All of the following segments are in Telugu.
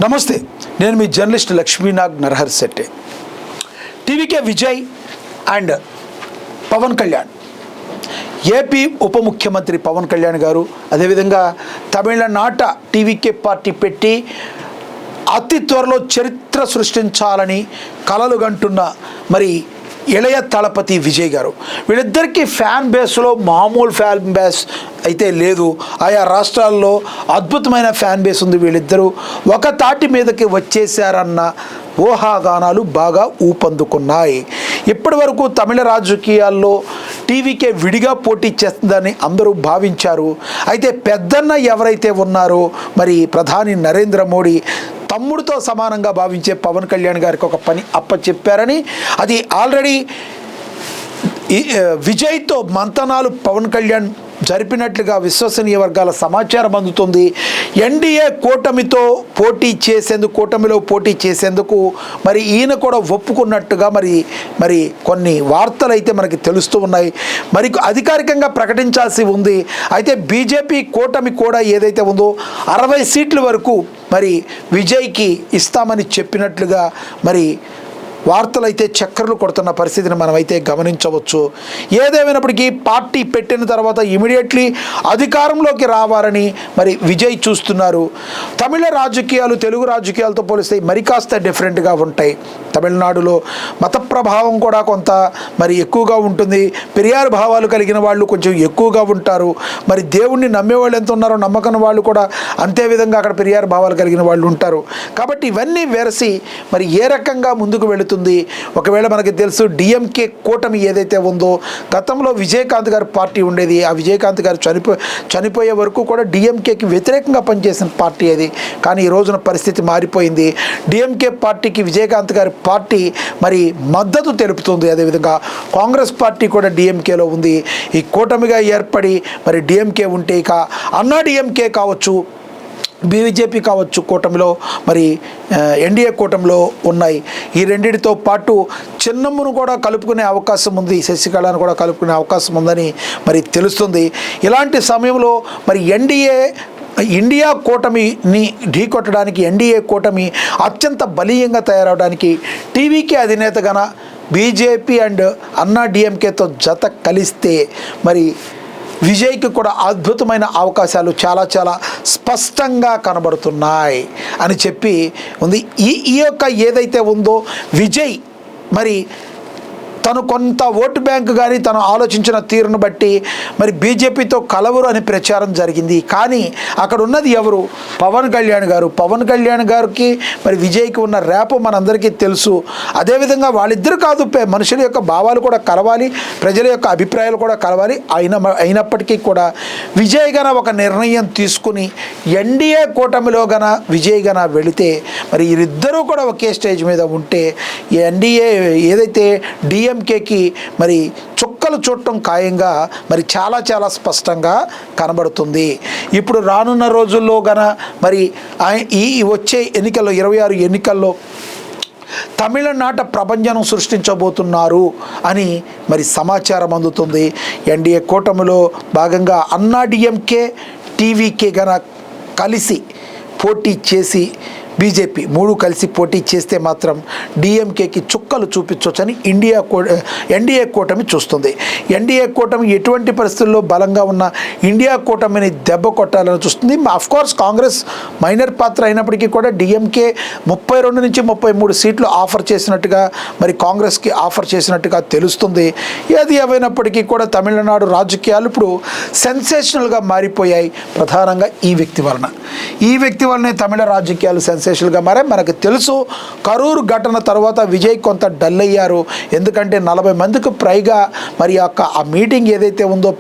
నమస్తే, నేను మీ journalist Lakshminag Narahar Shetty. TVK Vijay and Pavan Kalyan, AP ఉప ముఖ్యమంత్రి పవన్ కళ్యాణ్ గారు, అదేవిధంగా తమిళనాట టీవీకే పార్టీ పెట్టి అతి త్వరలో చరిత్ర సృష్టించాలని కలలు గంటున్న మరి ఇళయ తలపతి విజయ్ గారు, వీళ్ళిద్దరికీ ఫ్యాన్ బేస్లో మామూలు ఫ్యాన్ బేస్ అయితే లేదు. ఆయా రాష్ట్రాల్లో అద్భుతమైన ఫ్యాన్ బేస్ ఉంది. వీళ్ళిద్దరూ ఒక తాటి మీదకి వచ్చేసారన్న ఊహాగానాలు బాగా ఊపందుకున్నాయి. ఇప్పటి వరకు తమిళ రాజకీయాల్లో టీవీకే విడిగా పోటీ చేస్తుందని అందరూ భావించారు. అయితే పెద్దన్న ఎవరైతే ఉన్నారో మరి ప్రధాని నరేంద్ర మోడీ తమ్ముడితో సమానంగా భావించే పవన్ కళ్యాణ్ గారికి ఒక పని అప్పచెప్పారని, అది ఆల్రెడీ విజయ్తో మంతనాలు పవన్ కళ్యాణ్ జరిపినట్లుగా విశ్వసనీయ వర్గాల సమాచారం అందుతుంది. ఎన్డీఏ కూటమిలో పోటీ చేసేందుకు మరి ఈయన కూడా ఒప్పుకున్నట్టుగా మరి కొన్ని వార్తలు అయితే మనకి తెలుస్తూ ఉన్నాయి. మరి అధికారికంగా ప్రకటించాల్సి ఉంది. అయితే బీజేపీ కూటమి కూడా ఏదైతే ఉందో 60 సీట్ల వరకు మరి విజయ్కి ఇస్తామని చెప్పినట్లుగా మరి వార్తలు అయితే చక్కర్లు కొడుతున్న పరిస్థితిని మనమైతే గమనించవచ్చు. ఏదేమైనప్పటికీ పార్టీ పెట్టిన తర్వాత ఇమీడియట్లీ అధికారంలోకి రావాలని మరి విజయ్ చూస్తున్నారు. తమిళ రాజకీయాలు తెలుగు రాజకీయాలతో పోలిస్తే మరి కాస్త డిఫరెంట్గా ఉంటాయి. తమిళనాడులో మత ప్రభావం కూడా కొంత మరి ఎక్కువగా ఉంటుంది. పెరియార్ భావాలు కలిగిన వాళ్ళు కొంచెం ఎక్కువగా ఉంటారు. మరి దేవుణ్ణి నమ్మేవాళ్ళు ఎంత ఉన్నారో నమ్మకం వాళ్ళు కూడా అంతే విధంగా అక్కడ పెరియార్ భావాలు కలిగిన వాళ్ళు ఉంటారు. కాబట్టి ఇవన్నీ వెరసి మరి ఏ రకంగా ముందుకు వెళుతుంది. ఒకవేళ మనకి తెలుసు డిఎంకే కూటమి ఏదైతే ఉందో, గతంలో విజయకాంత్ గారి పార్టీ ఉండేది. ఆ విజయకాంత్ గారు చనిపోయే వరకు కూడా డిఎంకేకి వ్యతిరేకంగా పనిచేసిన పార్టీ అది. కానీ ఈ రోజున పరిస్థితి మారిపోయింది. డిఎంకే పార్టీకి విజయకాంత్ గారి పార్టీ మరి మద్దతు తెలుపుతుంది. అదేవిధంగా కాంగ్రెస్ పార్టీ కూడా డిఎంకేలో ఉంది. ఈ కూటమిగా ఏర్పడి మరి డిఎంకే ఉంటే ఇక అన్నా డిఎంకే కావచ్చు, బీజేపీ కావచ్చు, కూటమిలో మరి ఎన్డీఏ కూటమిలో ఉన్నాయి. ఈ రెండింటితో పాటు చిన్నమ్మను కూడా కలుపుకునే అవకాశం ఉంది, శశికళను కూడా కలుపుకునే అవకాశం ఉందని మరి తెలుస్తుంది. ఇలాంటి సమయంలో మరి ఇండియా కూటమిని ఢీకొట్టడానికి, ఎన్డీఏ కూటమి అత్యంత బలీయంగా తయారవడానికి టీవీకే అధినేతగాన బీజేపీ అండ్ అన్నా డిఎంకేతో జత కలిస్తే మరి విజయ్కి కూడా అద్భుతమైన అవకాశాలు చాలా చాలా స్పష్టంగా కనబడుతున్నాయి అని చెప్పి ఉంది. ఈ యొక్క ఏదైతే ఉందో విజయ్ మరి తను కొంత ఓటు బ్యాంకు కానీ తను ఆలోచించిన తీరును బట్టి మరి బీజేపీతో కలవరు అని ప్రచారం జరిగింది. కానీ అక్కడ ఉన్నది ఎవరు? పవన్ కళ్యాణ్ గారు. పవన్ కళ్యాణ్ గారికి మరి విజయ్కి ఉన్న ర్యాప్ మనందరికీ తెలుసు. అదేవిధంగా వాళ్ళిద్దరు కాదు, మనుషుల యొక్క భావాలు కూడా కలవాలి, ప్రజల యొక్క అభిప్రాయాలు కూడా కలవాలి. అయినప్పటికీ కూడా విజయ్ గన ఒక నిర్ణయం తీసుకుని ఎన్డీఏ కూటమిలో గన విజయ్ గన వెళితే మరి వీరిద్దరూ కూడా ఒకే స్టేజ్ మీద ఉంటే ఎన్డీఏ ఏదైతే డిఎంకేకి మరి చుక్కలు చూడటం ఖాయంగా మరి చాలా చాలా స్పష్టంగా కనబడుతుంది. ఇప్పుడు రానున్న రోజుల్లో గన మరి ఈ వచ్చే ఎన్నికల్లో 26 ఎన్నికల్లో తమిళనాట ప్రభంజనం సృష్టించబోతున్నారు అని మరి సమాచారం అందుతుంది. ఎన్డీఏ కూటమిలో భాగంగా అన్నా డిఎంకే టీవీకే గన కలిసి పోటీ చేసి బీజేపీ 3 కలిసి పోటీ చేస్తే మాత్రం డిఎంకేకి చుక్కలు చూపించవచ్చని ఎన్డీఏ కూటమి చూస్తుంది. ఎన్డీఏ కూటమి ఎటువంటి పరిస్థితుల్లో బలంగా ఉన్న ఇండియా కూటమిని దెబ్బ కొట్టాలని చూస్తుంది. అఫ్కోర్స్ కాంగ్రెస్ మైనర్ పాత్ర అయినప్పటికీ కూడా డిఎంకే 32 నుంచి 33 సీట్లు ఆఫర్ చేసినట్టుగా మరి కాంగ్రెస్కి ఆఫర్ చేసినట్టుగా తెలుస్తుంది. ఏది ఏమైనప్పటికీ కూడా తమిళనాడు రాజకీయాలు ఇప్పుడు సెన్సేషనల్గా మారిపోయాయి. ప్రధానంగా ఈ వ్యక్తి వలనే తమిళ రాజకీయాలు సెన్సేషన్గా మారే మనకు తెలుసు. కరూరు ఘటన తర్వాత విజయ్ కొంత డల్ అయ్యారు. ఎందుకంటే 40 మందికి పైగా మరి ఆ మీటింగ్ ఏదైతే ఉందో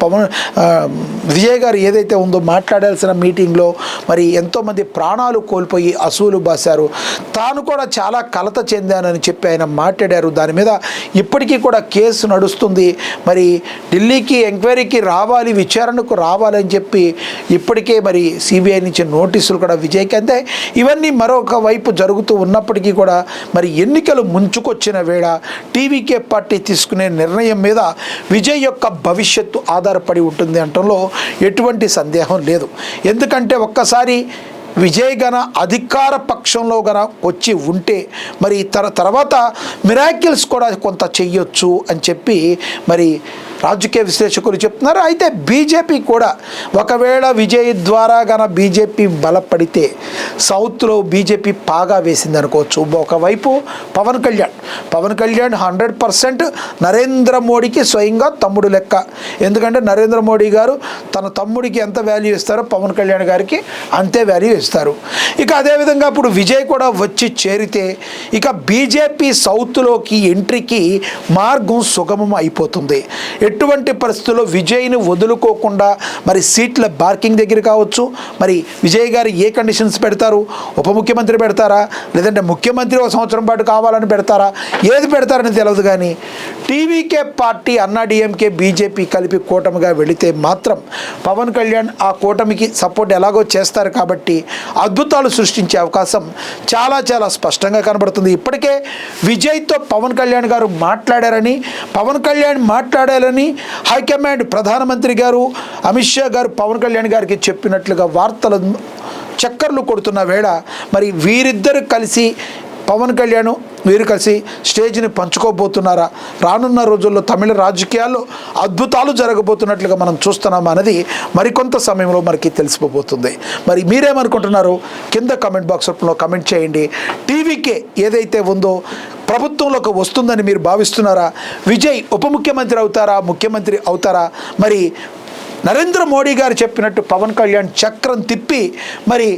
విజయ్ గారు ఏదైతే ఉందో మాట్లాడాల్సిన మీటింగ్లో మరి ఎంతోమంది ప్రాణాలు కోల్పోయి అసూలు బాశారు. తాను కూడా చాలా కలత చెందానని చెప్పి ఆయన మాట్లాడారు. దాని మీద ఇప్పటికీ కూడా కేసు నడుస్తుంది. మరి ఢిల్లీకి ఎంక్వైరీకి రావాలి, విచారణకు రావాలని చెప్పి ఇప్పటికే మరి సిబిఐ నుంచి నోటీసులు కూడా విజయ్కి అంతే. ఇవన్నీ మరొక వైపు జరుగుతూ ఉన్నప్పటికీ కూడా మరి ఎన్నికలు ముంచుకొచ్చిన వేళ టీవీకే పార్టీ తీసుకునే నిర్ణయం మీద విజయ్ యొక్క భవిష్యత్తు ఆధారపడి ఉంటుంది అనటంలో ఎటువంటి సందేహం లేదు. ఎందుకంటే ఒక్కసారి విజయ్ గన అధికార పక్షంలో గన వచ్చి ఉంటే మరి తర్వాత మిరాకిల్స్ కూడా కొంత చెయ్యొచ్చు అని చెప్పి మరి రాజకీయ విశ్లేషకులు చెప్తున్నారు. అయితే బీజేపీ కూడా ఒకవేళ విజయ్ ద్వారా గన బీజేపీ బలపడితే సౌత్లో బీజేపీ పాగా వేసింది అనుకోవచ్చు. ఒకవైపు పవన్ కళ్యాణ్ 100% నరేంద్ర మోడీకి స్వయంగా తమ్ముడు లెక్క. ఎందుకంటే నరేంద్ర మోడీ గారు తన తమ్ముడికి ఎంత వాల్యూ ఇస్తారో పవన్ కళ్యాణ్ గారికి అంతే వాల్యూ ఇస్తారు. ఇక అదేవిధంగా ఇప్పుడు విజయ్ కూడా వచ్చి చేరితే ఇక బీజేపీ సౌత్లోకి ఎంట్రీకి మార్గం సుగమం అయిపోతుంది. ఎటువంటి పరిస్థితుల్లో విజయ్ని వదులుకోకుండా మరి సీట్ల బార్కింగ్ దగ్గర కావచ్చు, మరి విజయ్ గారు ఏ కండిషన్స్ పెడతారు, ఉప ముఖ్యమంత్రి పెడతారా, లేదంటే ముఖ్యమంత్రి ఒక సంవత్సరం పాటు కావాలని పెడతారా, ఏది పెడతారని తెలియదు. కానీ టీవీకే పార్టీ అన్నాడీఎంకే బీజేపీ కలిపి కూటమిగా వెళితే మాత్రం పవన్ కళ్యాణ్ ఆ కూటమికి సపోర్ట్ ఎలాగో చేస్తారు కాబట్టి అద్భుతాలు సృష్టించే అవకాశం చాలా చాలా స్పష్టంగా కనబడుతుంది. ఇప్పటికే విజయ్తో పవన్ కళ్యాణ్ గారు మాట్లాడారని, పవన్ కళ్యాణ్ మాట్లాడాలని హైకమాండ్ ప్రధానమంత్రి గారు అమిత్ షా గారు పవన్ కళ్యాణ్ గారికి చెప్పినట్లుగా వార్తలు చక్కర్లు కొడుతున్న వేళ మరి వీరిద్దరు కలిసి పవన్ కళ్యాణ్ వీరు కలిసి స్టేజ్ని పంచుకోబోతున్నారా, రానున్న రోజుల్లో తమిళ రాజకీయాల్లో అద్భుతాలు జరగబోతున్నట్లుగా మనం చూస్తున్నాం అనేది మరికొంత సమయంలో మనకి తెలిసిపోతుంది. మరి మీరేమనుకుంటున్నారు కింద కామెంట్ బాక్స్ రూపంలో కామెంట్ చేయండి. టీవీకే ఏదైతే ఉందో ప్రభుత్వంలోకి వస్తుందని మీరు భావిస్తున్నారా? విజయ్ ఉప ముఖ్యమంత్రి అవుతారా, ముఖ్యమంత్రి అవుతారా? మరి నరేంద్ర మోడీ గారు చెప్పినట్టు పవన్ కళ్యాణ్ చక్రం తిప్పి మరి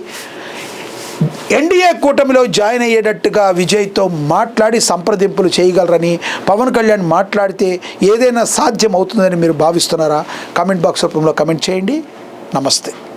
ఎన్డీఏ కూటమిలో జాయిన్ అయ్యేటట్టుగా విజయ్తో మాట్లాడి సంప్రదింపులు చేయగలరని, పవన్ కళ్యాణ్ మాట్లాడితే ఏదైనా సాధ్యం అవుతుందని మీరు భావిస్తున్నారా? కామెంట్ బాక్స్ రూపంలో కామెంట్ చేయండి. నమస్తే.